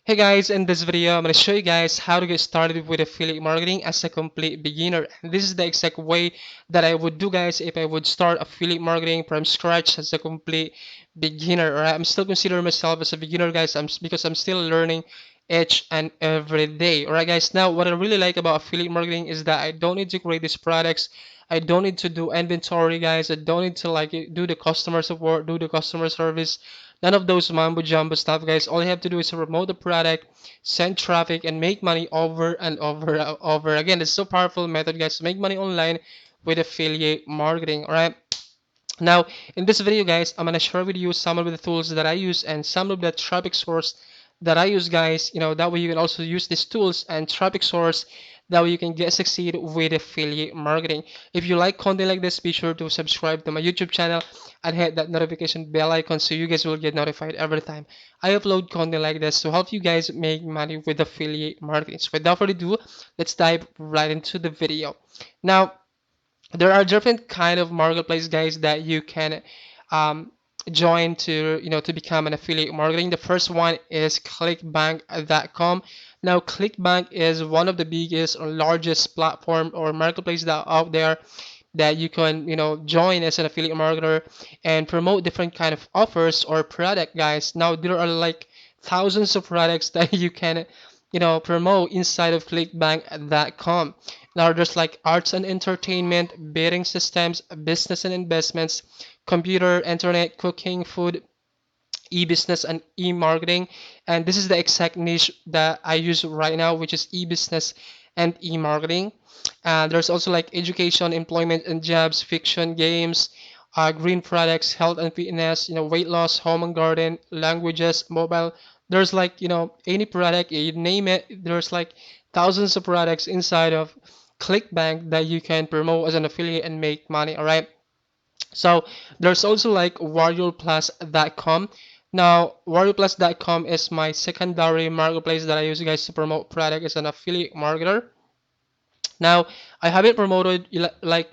Hey guys, in this video, I'm going to show you guys how to get started with affiliate marketing as a complete beginner. And this is the exact way that I would do, guys, if I would start affiliate marketing from scratch as a complete beginner. Alright, I'm still consider myself as a beginner, guys. Because I'm still learning each and every day. Alright, guys. Now, what I really like about affiliate marketing is that I don't need to create these products. I don't need to do inventory, guys. I don't need to like do the customer support, do the customer service. None of those mambo jumbo stuff, guys. All you have to do is promote the product, send traffic, and make money over and over and over again. It's so powerful method, guys, to make money online with affiliate marketing. All right. Now, in this video, guys, I'm gonna share with you some of the tools that I use and some of the traffic source that I use, guys. That way you can also use these tools and traffic source. That way you can get succeed with affiliate marketing. If you like content like this, be sure to subscribe to my YouTube channel and hit that notification bell icon so you guys will get notified every time I upload content like this to help you guys make money with affiliate marketing. So without further ado, let's dive right into the video. Now, there are different kind of marketplace, guys, that you can um, join to to become an affiliate marketing. The first one is clickbank.com. Now, Clickbank is one of the biggest or largest platform or marketplace that out there that you can join as an affiliate marketer and promote different kind of offers or product, guys. Now there are like thousands of products that you can promote inside of clickbank.com. Now there's like arts and entertainment, bidding systems, business and investments, computer, internet, cooking, food, e-business, and e-marketing. And this is the exact niche that I use right now, which is e-business and e-marketing. There's also like education, employment and jobs, fiction, games, green products, health and fitness, weight loss, home and garden, languages, mobile. There's like, any product, you name it, there's like thousands of products inside of ClickBank that you can promote as an affiliate and make money, all right? So there's also like warriorplus.com. Now, warriorplus.com is my secondary marketplace that I use, guys, to promote product as an affiliate marketer. Now, I haven't promoted like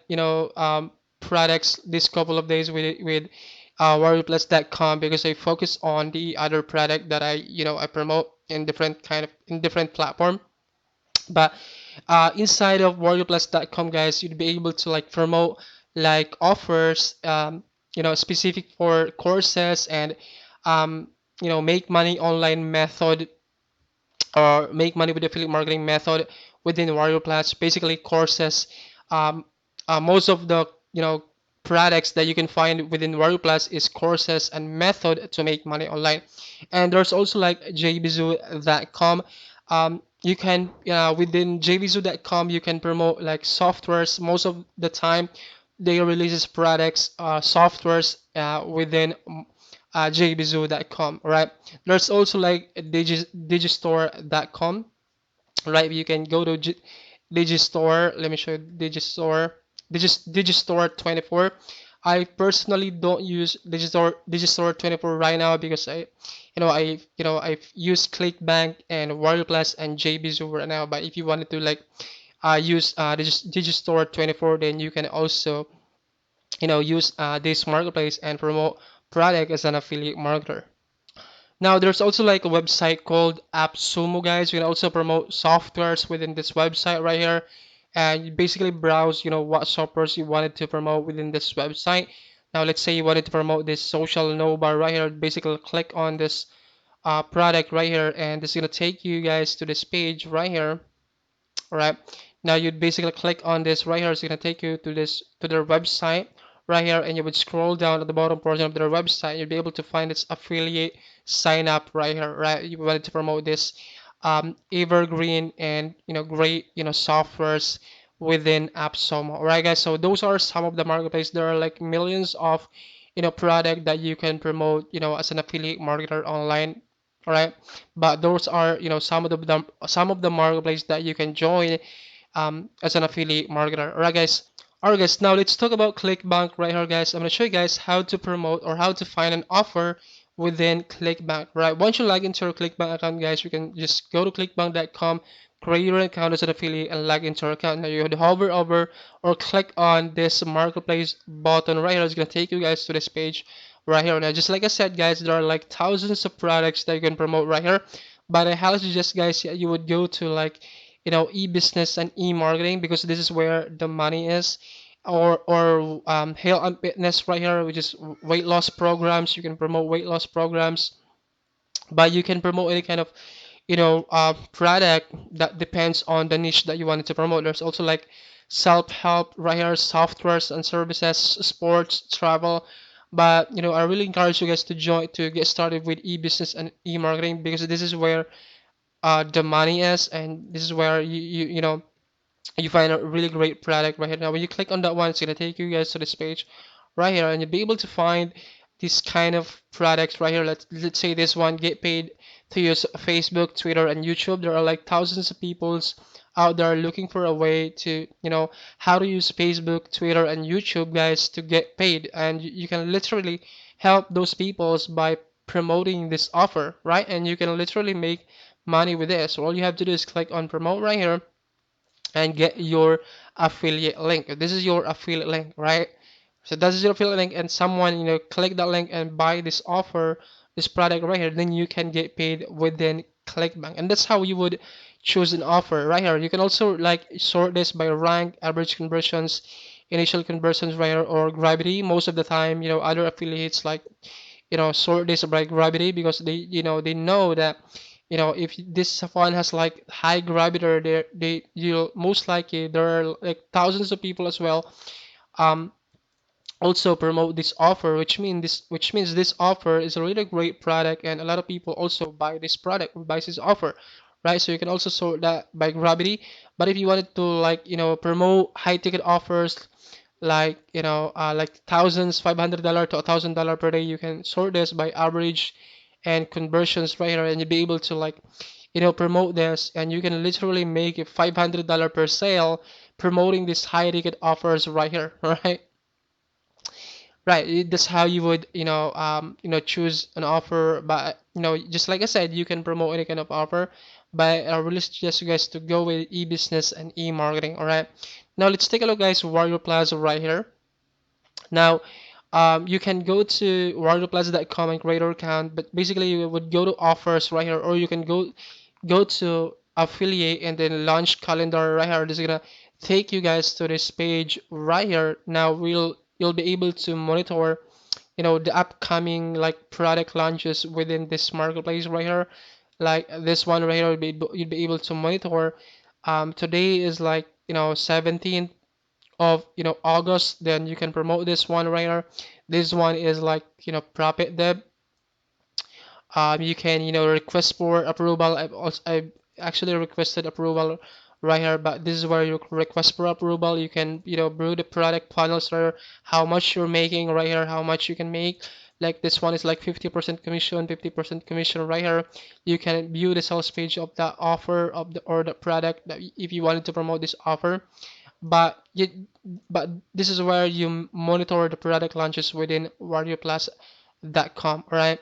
products this couple of days with warriorplus.com because I focus on the other product that I promote in different platform. But inside of warriorplus.com, guys, you'd be able to like promote like offers, specific for courses and um, make money online method or make money with affiliate marketing method within Warrior Plus. Basically, courses. Um, Most of the products that you can find within Warrior Plus is courses and method to make money online. And there's also like jvizu.com. You can within jvizu.com you can promote like softwares. Most of the time, they releases products, softwares within jbizoo.com, right? There's also like digistore.com, right? You can go to Digistore. Let me show you Digistore 24. I personally don't use Digistore 24 right now because I've used ClickBank and Warrior Plus and JBizoo right now. But if you wanted to like use Digistore 24, then you can also use this marketplace and promote product as an affiliate marketer. Now there's also like a website called AppSumo, guys. You can also promote softwares within this website right here, and you basically browse what softwares you wanted to promote within this website. Now let's say you wanted to promote this social no bar right here. Basically click on this product right here, and it's gonna take you guys to this page right here. All right. Now you'd basically click on this right here. It's gonna take you to their website right here, and you would scroll down at the bottom portion of their website. You'll be able to find this affiliate sign up right here. Right. You wanted to promote this evergreen and great softwares within AppSumo. All right, guys. So those are some of the marketplace. There are like millions of product that you can promote as an affiliate marketer online. All right, but those are some of the marketplace that you can join as an affiliate marketer. All right, guys. All right, guys. Now let's talk about ClickBank right here, guys. I'm gonna show you guys how to promote or how to find an offer within ClickBank. Right. Once you log into your ClickBank account, guys, you can just go to clickbank.com, create your account as an affiliate, and log into your account. Now you would hover over or click on this marketplace button right here. It's gonna take you guys to this page right here. Now, just like I said, guys, there are like thousands of products that you can promote right here. But I highly suggest, guys, you would go to like, e-business and e-marketing, because this is where the money is. Or health and fitness right here, which is weight loss programs. You can promote weight loss programs, but you can promote any kind of product that depends on the niche that you wanted to promote. There's also like self-help right here, softwares and services, sports, travel. But I really encourage you guys to join to get started with e-business and e-marketing, because this is where the money is, and this is where you find a really great product right here. Now, when you click on that one, it's gonna take you guys to this page right here, and you'll be able to find this kind of products right here. Let's say this one, get paid to use Facebook, Twitter, and YouTube. There are like thousands of peoples out there looking for a way to, how to use Facebook, Twitter, and YouTube, guys, to get paid. And you can literally help those peoples by promoting this offer, right? And you can literally make money with this. So all you have to do is click on promote right here and get your affiliate link. This is your affiliate link, right? So that is your affiliate link, and someone click that link and buy this offer, this product right here. Then you can get paid within ClickBank, and that's how you would choose an offer right here. You can also like sort this by rank, average conversions, initial conversions right here, or gravity. Most of the time, other affiliates like sort this by gravity, because they know that if this one has like high gravity, you'll most likely there are like thousands of people as well um also promote this offer, which means this offer is a really great product, and a lot of people also buy this product, buys this offer, right? So you can also sort that by gravity. But if you wanted to like promote high ticket offers, like like thousands, $500 to $1,000 per day, you can sort this by average and conversions right here, and you'll be able to like promote this, and you can literally make a $500 per sale promoting these high ticket offers right here. Right? Right, that's how you would, choose an offer. But, just like I said, you can promote any kind of offer. But I really suggest you guys to go with e-business and e-marketing. All right. Now let's take a look, guys. Warrior Plaza right here. Now, you can go to warriorplaza.com and create your account. But basically, you would go to offers right here, or you can go to affiliate and then launch calendar right here. This is gonna take you guys to this page right here. Now you'll be able to monitor the upcoming like product launches within this marketplace right here. Like this one right here, you'll be able to monitor. Today is like 17th of August. Then you can promote this one right here. This one is like profit deb. You can request for approval. I've actually requested approval right here, but this is where you request for approval. You can view the product funnels right here, how much you're making right here, how much you can make. Like this one is like 50% commission, 50% commission right here. You can view the sales page of the offer of the product that if you wanted to promote this offer. But but this is where you monitor the product launches within warriorplus.com, right?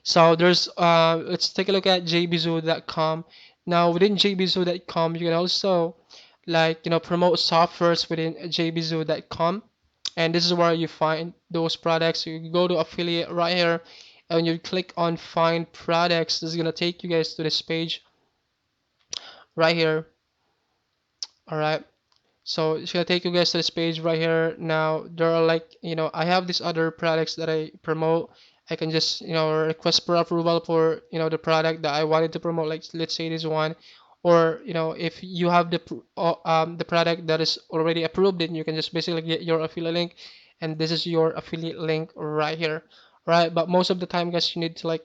So there's let's take a look at jbzoo.com. Now within jbzoo.com, you can also like promote softwares within jbzoo.com, and this is where you find those products. You go to affiliate right here, and you click on find products. This is gonna take you guys to this page right here. All right. So it's gonna take you guys to this page right here. Now there are like I have these other products that I promote. I can just request for approval for the product that I wanted to promote. Like let's say this one, or if you have the product that is already approved, then you can just basically get your affiliate link, and this is your affiliate link right here, right? But most of the time, guys, you need to like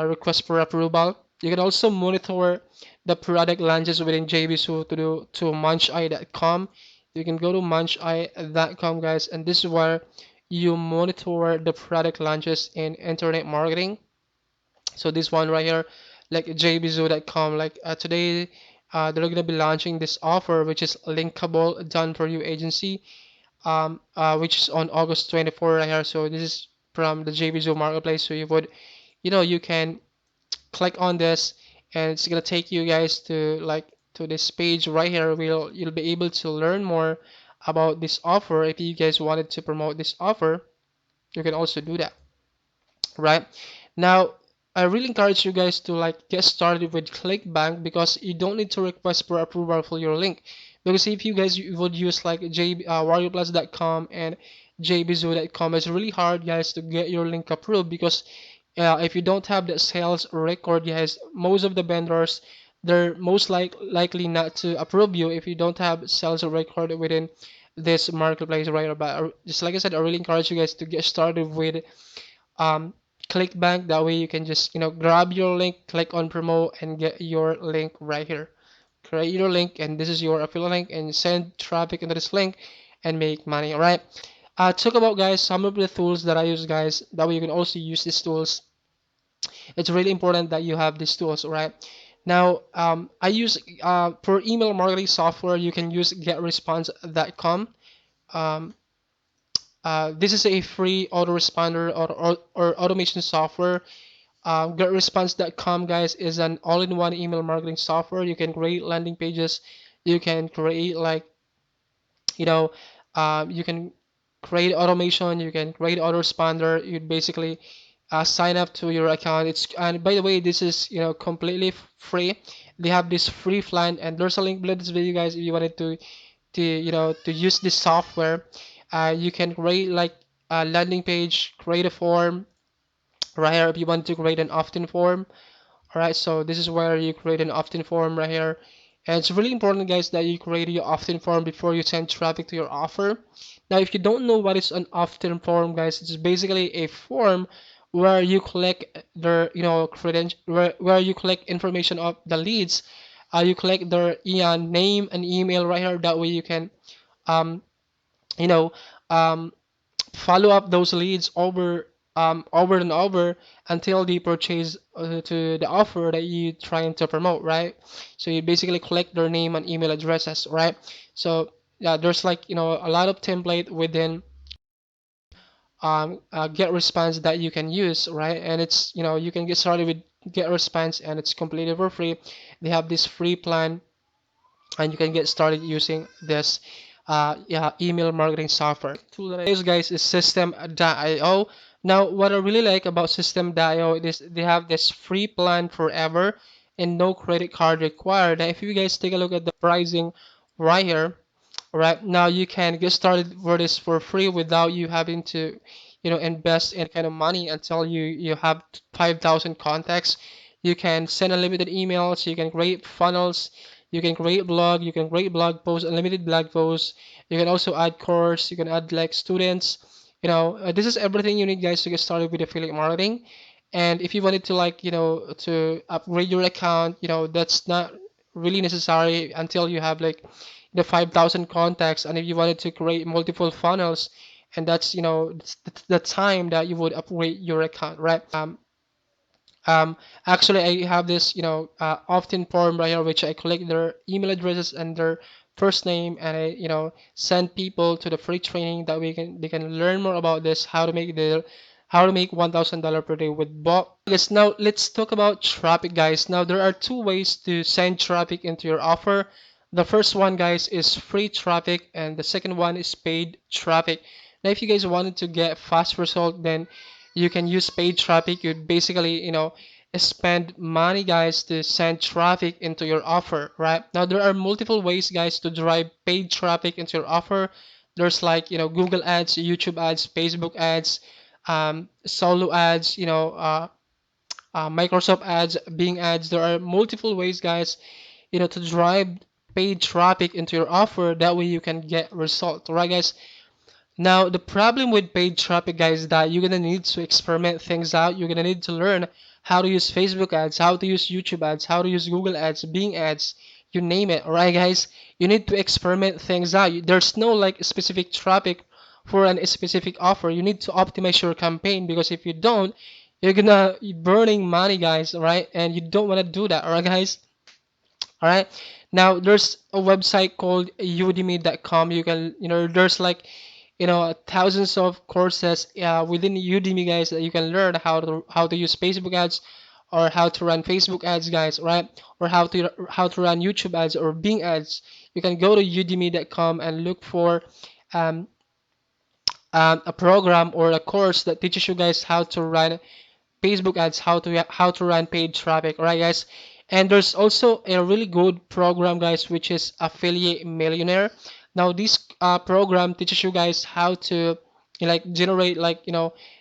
request for approval. You can also monitor the product launches within JVSU to muncheye.com. You can go to muncheye.com, guys, and this is where you monitor the product launches in internet marketing. So this one right here, like jbzoo.com, like today they're gonna be launching this offer, which is linkable done for you agency, which is on August 24 right here. So this is from the JVSU marketplace. So you can click on this, and it's gonna take you guys to like to this page right here. You'll be able to learn more about this offer. If you guys wanted to promote this offer, you can also do that right now. I really encourage you guys to like get started with ClickBank because you don't need to request for approval for your link. Because if you guys would use like warriorplus.com and jbzoo.com, it's really hard, guys, to get your link approved because if you don't have the sales record, guys, most of the vendors they're most likely not to approve you if you don't have sales record within this marketplace, right? But just like I said, I really encourage you guys to get started with um, ClickBank. That way you can just grab your link, click on promote, and get your link right here. Create your link, and this is your affiliate link, and send traffic into this link and make money. All right. Talk about guys some of the tools that I use, guys. That way you can also use these tools. It's really important that you have these tools, all right? Now, I use for email marketing software, you can use getresponse.com. Um, this is a free autoresponder or automation software. Getresponse.com, guys, is an all-in-one email marketing software. You can create landing pages. You can create like, you know, you can create automation. You can create autoresponder. You basically sign up to your account. It's and by the way, this is completely free. They have this free plan, and there's a link below this video, guys. If you wanted to use this software, you can create like a landing page, create a form right here if you want to create an opt-in form. All right, so this is where you create an opt-in form right here. And it's really important, guys, that you create your opt-in form before you send traffic to your offer. Now, if you don't know what is an opt-in form, guys, it's basically a form where you collect their, credential, where you collect information of the leads. You collect their name and email right here. That way you can, um, you know, um, follow up those leads over and over until they purchase to the offer that you trying to promote, right? So you basically collect their name and email addresses, right? So yeah, there's like a lot of template within get response that you can use, right? And it's you can get started with get response and it's completely for free. They have this free plan and you can get started using this yeah, email marketing software. Tool that I use, guys, is system.io. Now, what I really like about system.io is they have this free plan forever and no credit card required. Now, if you guys take a look at the pricing right here, right now you can get started with this for free without you having to invest any kind of money until you have 5,000 contacts. You can send unlimited emails, you can create funnels, you can create blog, you can create blog posts, unlimited blog posts. You can also add course, you can add like students. This is everything you need, guys, to get started with affiliate marketing. And if you wanted to like to upgrade your account, that's not really necessary until you have like the 5,000 contacts. And if you wanted to create multiple funnels, and that's the time that you would upgrade your account, right? Um, Actually, I have this, opt-in form right here, which I collect their email addresses and their first name, and I, send people to the free training that they can learn more about this, how to make $1,000 per day with bot. Yes, now let's talk about traffic, guys. Now there are two ways to send traffic into your offer. The first one, guys, is free traffic, and the second one is paid traffic. Now, if you guys wanted to get fast result, then you can use paid traffic. You basically, spend money, guys, to send traffic into your offer, right? Now, there are multiple ways, guys, to drive paid traffic into your offer. There's like, Google ads, YouTube ads, Facebook ads, solo ads, Microsoft ads, Bing ads. There are multiple ways, guys, to drive paid traffic into your offer. That way you can get result, right, guys? Now, the problem with paid traffic, guys, is that you're gonna need to experiment things out. You're gonna need to learn how to use Facebook ads, how to use YouTube ads, how to use Google ads, Bing ads, you name it. Alright, guys? You need to experiment things out. There's no like specific traffic for a specific offer. You need to optimize your campaign because if you don't, you're gonna be burning money, guys, right? And you don't wanna do that, alright, guys? All right. Now there's a website called udemy.com. You can, there's like, thousands of courses within Udemy, guys, that you can learn how to use Facebook ads or how to run Facebook ads, guys, right? Or how to run YouTube ads or Bing ads. You can go to udemy.com and look for a program or a course that teaches you guys how to run Facebook ads, how to run paid traffic, right, guys? And there's also a really good program, guys, which is Affiliate Millionaire. Now, this program teaches you guys how to like generate like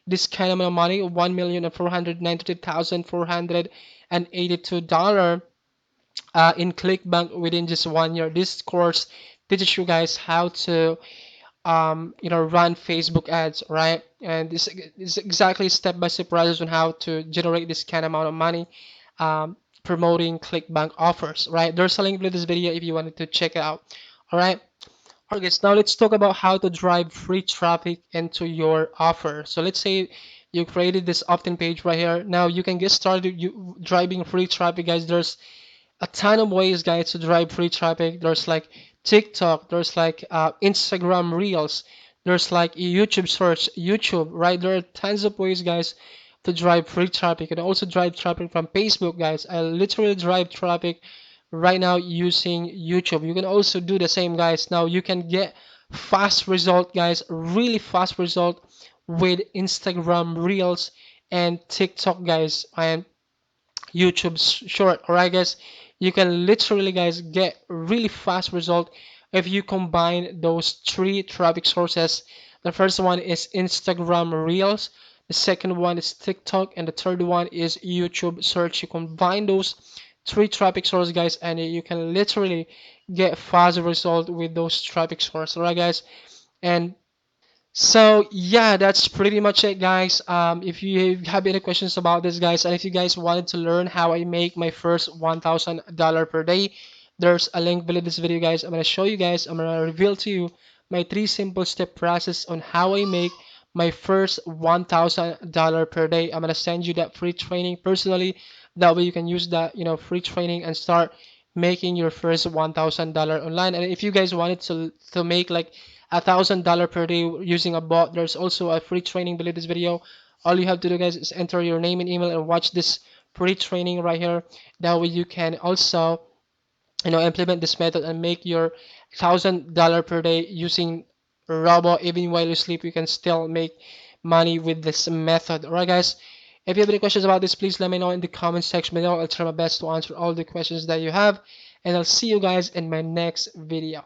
this kind of money, 1,492,482 in ClickBank within just 1 year. This course teaches you guys how to run Facebook ads, right? And this is exactly step-by-step process on how to generate this kind of amount of money promoting ClickBank offers, right? There's a link below this video if you wanted to check it out. All right. All right, guys. Now let's talk about how to drive free traffic into your offer. So let's say you created this opt-in page right here. Now you can get started driving free traffic, guys. There's a ton of ways, guys, to drive free traffic. There's like TikTok, there's like Instagram Reels, there's like YouTube search, YouTube, right? There are tons of ways, guys, to drive free traffic. You can also drive traffic from Facebook, guys. I literally drive traffic right now using YouTube. You can also do the same, guys. Now you can get fast result, guys, really fast result with Instagram Reels and TikTok, guys. And YouTube short. Alright, guys, you can literally, guys, get really fast result if you combine those three traffic sources. The first one is Instagram Reels, the second one is TikTok, and the third one is YouTube search. You combine those three traffic sources, guys, and you can literally get fast result with those traffic sources. Alright, guys, and so yeah, that's pretty much it, guys. If you have any questions about this, guys, and if you guys wanted to learn how I make my first $1,000 per day, there's a link below this video, guys. I'm gonna reveal to you my three simple step process on how I make my first $1,000 per day. I'm gonna send you that free training personally. That way you can use that, free training and start making your first $1,000 online. And if you guys wanted to make like $1,000 per day using a bot, there's also a free training below this video. All you have to do, guys, is enter your name and email and watch this free training right here. That way you can also implement this method and make your $1,000 per day using Robo. Even while you sleep, you can still make money with this method. Alright, guys, if you have any questions about this, please let me know in the comment section below. I'll try my best to answer all the questions that you have, and I'll see you guys in my next video.